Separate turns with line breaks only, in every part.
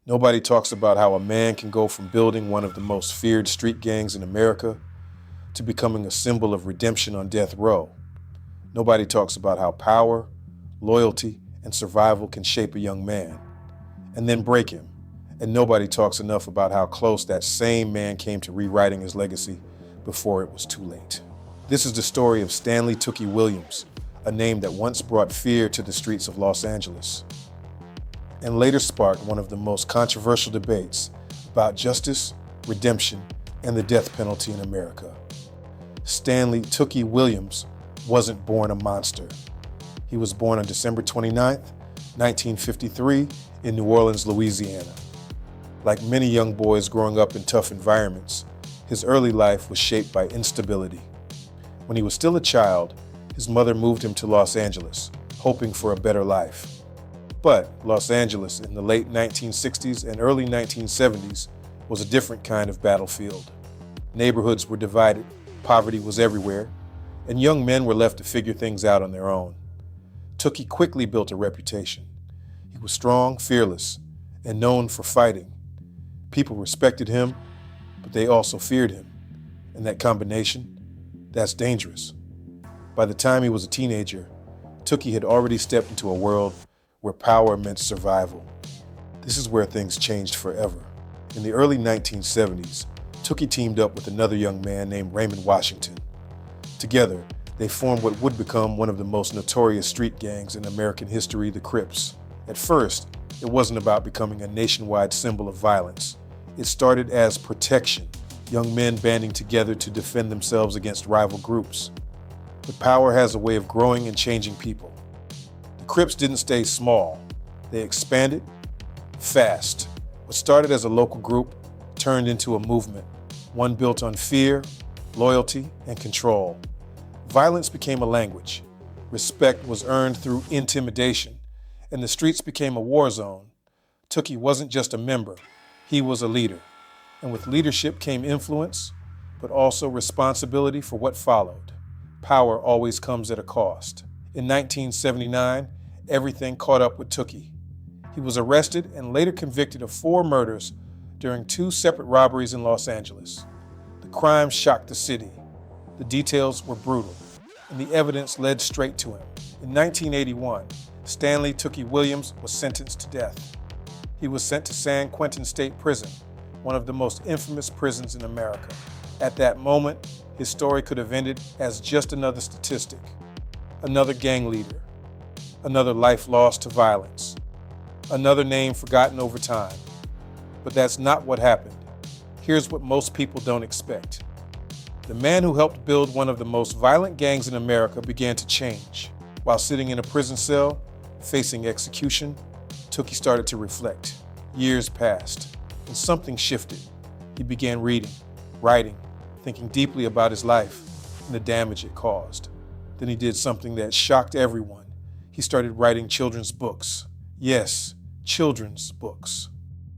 Nobody talks about how a man can go from building one of the most feared street gangs in America to becoming a symbol of redemption on death row. Nobody talks about how power, loyalty, and survival can shape a young man and then break him. And nobody talks enough about how close that same man came to rewriting his legacy before it was too late. This is the story of Stanley Tookie Williams, a name that once brought fear to the streets of Los Angeles, and later sparked one of the most controversial debates about justice, redemption, and the death penalty in America. Stanley Tookie Williams wasn't born a monster. He was born on December 29, 1953, in New Orleans, Louisiana. Like many young boys growing up in tough environments, his early life was shaped by instability. When he was still a child, his mother moved him to Los Angeles, hoping for a better life. But Los Angeles in the late 1960s and early 1970s was a different kind of battlefield. Neighborhoods were divided, poverty was everywhere, and young men were left to figure things out on their own. Tookie quickly built a reputation. He was strong, fearless, and known for fighting. People respected him, but they also feared him. And that combination, that's dangerous. By the time he was a teenager, Tookie had already stepped into a world where power meant survival. This is where things changed forever. In the early 1970s, Tookie teamed up with another young man named Raymond Washington. Together, they formed what would become one of the most notorious street gangs in American history, the Crips. At first, it wasn't about becoming a nationwide symbol of violence. It started as protection, young men banding together to defend themselves against rival groups. But power has a way of growing and changing people. The Crips didn't stay small. They expanded fast. What started as a local group turned into a movement, one built on fear, loyalty, and control. Violence became a language. Respect was earned through intimidation, and the streets became a war zone. Tookie wasn't just a member, he was a leader. And with leadership came influence, but also responsibility for what followed. Power always comes at a cost. In 1979, everything caught up with Tookie. He was arrested and later convicted of 4 murders during 2 separate robberies in Los Angeles. The crime shocked the city. The details were brutal, and the evidence led straight to him. In 1981, Stanley Tookie Williams was sentenced to death. He was sent to San Quentin State Prison, one of the most infamous prisons in America. At that moment, his story could have ended as just another statistic, another gang leader, another life lost to violence, another name forgotten over time. But that's not what happened. Here's what most people don't expect. The man who helped build one of the most violent gangs in America began to change. While sitting in a prison cell, facing execution, Tookie started to reflect. Years passed, and something shifted. He began reading, writing, thinking deeply about his life and the damage it caused. Then he did something that shocked everyone. He started writing children's books. Yes, children's books.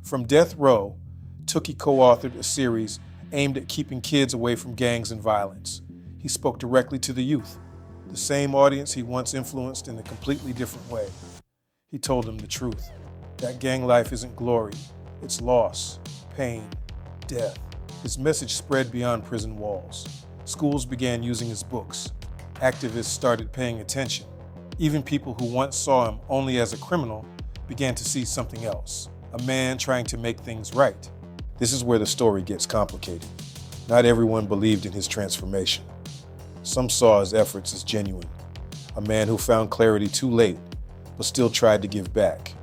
From death row, Tookie co-authored a series aimed at keeping kids away from gangs and violence. He spoke directly to the youth, the same audience he once influenced in a completely different way. He told them the truth, that gang life isn't glory, it's loss, pain, death. His message spread beyond prison walls. Schools began using his books. Activists started paying attention. Even people who once saw him only as a criminal began to see something else, a man trying to make things right. This is where the story gets complicated. Not everyone believed in his transformation. Some saw his efforts as genuine, a man who found clarity too late, but still tried to give back.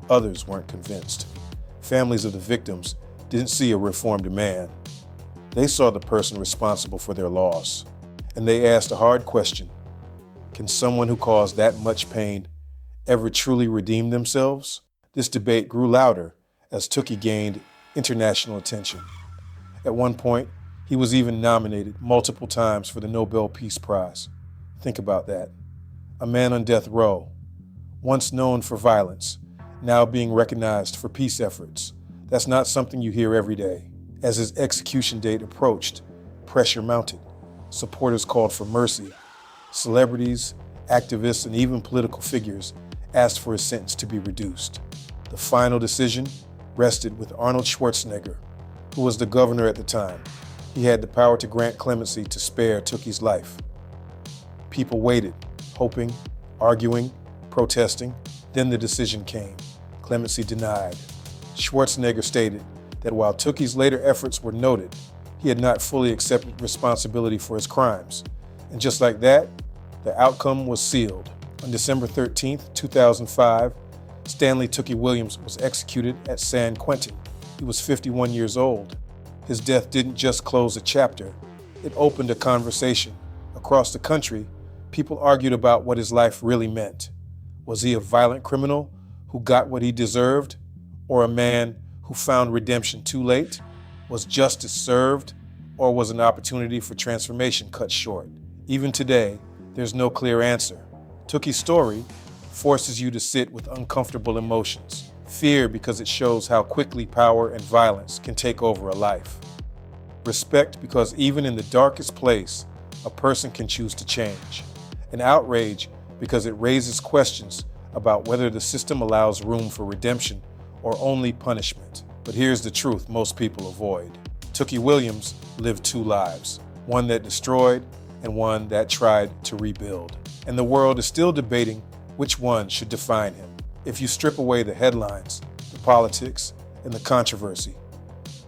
Others weren't convinced. Families of the victims didn't see a reformed man. They saw the person responsible for their loss, and they asked a hard question. Can someone who caused that much pain ever truly redeem themselves? This debate grew louder as Tookie gained international attention. At one point, he was even nominated multiple times for the Nobel Peace Prize. Think about that. A man on death row, once known for violence, now being recognized for peace efforts. That's not something you hear every day. As his execution date approached, pressure mounted. Supporters called for mercy. Celebrities, activists, and even political figures asked for his sentence to be reduced. The final decision rested with Arnold Schwarzenegger, who was the governor at the time. He had the power to grant clemency to spare Tookie's life. People waited, hoping, arguing, protesting. Then the decision came. Clemency denied. Schwarzenegger stated that while Tookie's later efforts were noted, he had not fully accepted responsibility for his crimes. And just like that, the outcome was sealed. On December 13, 2005, Stanley Tookie Williams was executed at San Quentin. He was 51 years old. His death didn't just close a chapter, it opened a conversation. Across the country, people argued about what his life really meant. Was he a violent criminal who got what he deserved, or a man who found redemption too late? Was justice served, or was an opportunity for transformation cut short? Even today, there's no clear answer. Tookie's story forces you to sit with uncomfortable emotions. Fear because it shows how quickly power and violence can take over a life. Respect because even in the darkest place, a person can choose to change. And outrage because it raises questions about whether the system allows room for redemption or only punishment. But here's the truth most people avoid. Tookie Williams lived two lives, one that destroyed and one that tried to rebuild. And the world is still debating which one should define him. If you strip away the headlines, the politics, and the controversy,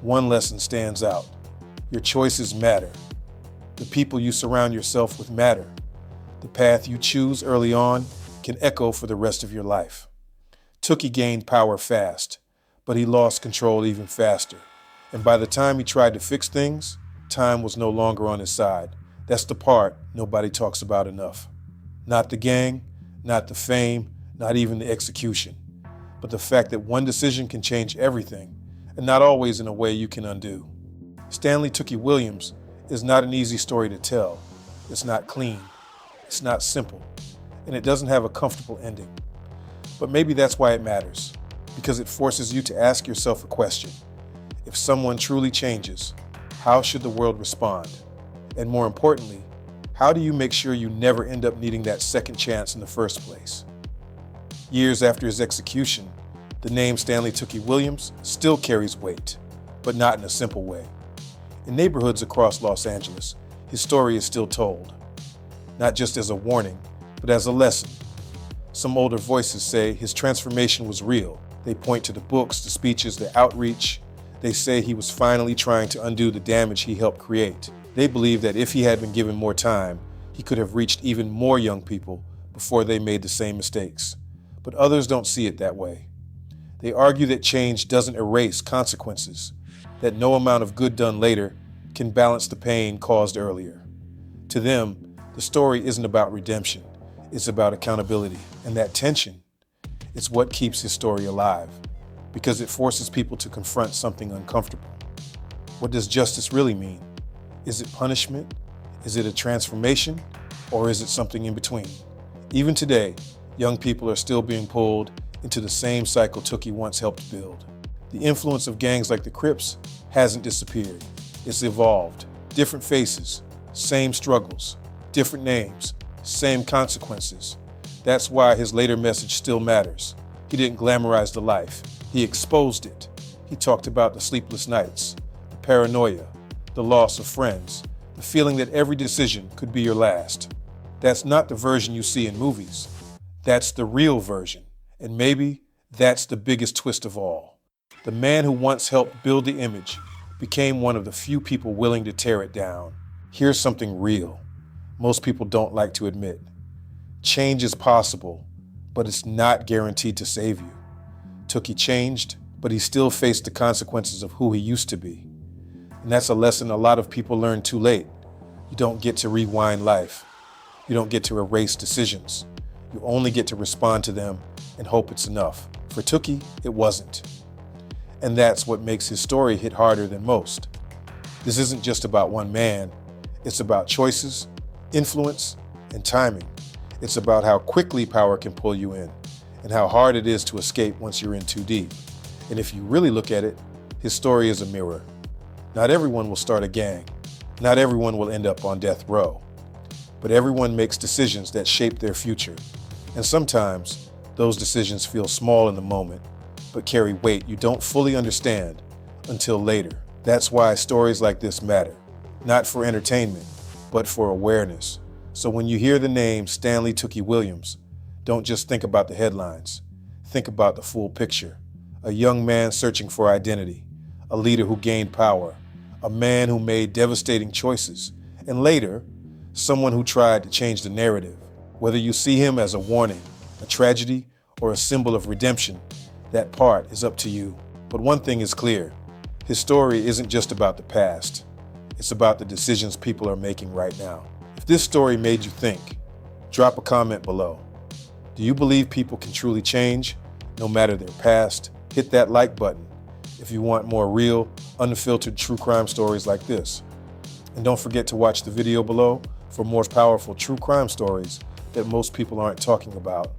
one lesson stands out. Your choices matter. The people you surround yourself with matter. The path you choose early on can echo for the rest of your life. Tookie gained power fast, but he lost control even faster. And by the time he tried to fix things, time was no longer on his side. That's the part nobody talks about enough. Not the gang, not the fame, not even the execution, but the fact that one decision can change everything, and not always in a way you can undo. Stanley Tookie Williams is not an easy story to tell. It's not clean, it's not simple, and it doesn't have a comfortable ending. But maybe that's why it matters, because it forces you to ask yourself a question. If someone truly changes, how should the world respond? And more importantly, how do you make sure you never end up needing that second chance in the first place? Years after his execution, the name Stanley Tookie Williams still carries weight, but not in a simple way. In neighborhoods across Los Angeles, his story is still told, not just as a warning, but as a lesson. Some older voices say his transformation was real. They point to the books, the speeches, the outreach. They say he was finally trying to undo the damage he helped create. They believe that if he had been given more time, he could have reached even more young people before they made the same mistakes. But others don't see it that way. They argue that change doesn't erase consequences, that no amount of good done later can balance the pain caused earlier. To them, the story isn't about redemption, it's about accountability. And that tension is what keeps his story alive, because it forces people to confront something uncomfortable. What does justice really mean? Is it punishment? Is it a transformation? Or is it something in between? Even today, young people are still being pulled into the same cycle Tookie once helped build. The influence of gangs like the Crips hasn't disappeared. It's evolved. Different faces, same struggles, different names, same consequences. That's why his later message still matters. He didn't glamorize the life. He exposed it. He talked about the sleepless nights, the paranoia, the loss of friends, the feeling that every decision could be your last. That's not the version you see in movies. That's the real version. And maybe that's the biggest twist of all. The man who once helped build the image became one of the few people willing to tear it down. Here's something real most people don't like to admit. Change is possible, but it's not guaranteed to save you. Tookie changed, but he still faced the consequences of who he used to be. And that's a lesson a lot of people learn too late. You don't get to rewind life. You don't get to erase decisions. You only get to respond to them and hope it's enough. For Tookie, it wasn't. And that's what makes his story hit harder than most. This isn't just about one man. It's about choices, influence, and timing. It's about how quickly power can pull you in and how hard it is to escape once you're in too deep. And if you really look at it, his story is a mirror. Not everyone will start a gang. Not everyone will end up on death row. But everyone makes decisions that shape their future. And sometimes those decisions feel small in the moment, but carry weight you don't fully understand until later. That's why stories like this matter, not for entertainment, but for awareness. So when you hear the name Stanley Tookie Williams, don't just think about the headlines. Think about the full picture. A young man searching for identity, a leader who gained power, a man who made devastating choices, and later, someone who tried to change the narrative. Whether you see him as a warning, a tragedy, or a symbol of redemption, that part is up to you. But one thing is clear, his story isn't just about the past. It's about the decisions people are making right now. If this story made you think, drop a comment below. Do you believe people can truly change, no matter their past? Hit that like button if you want more real, unfiltered true crime stories like this. And don't forget to watch the video below for more powerful true crime stories that most people aren't talking about.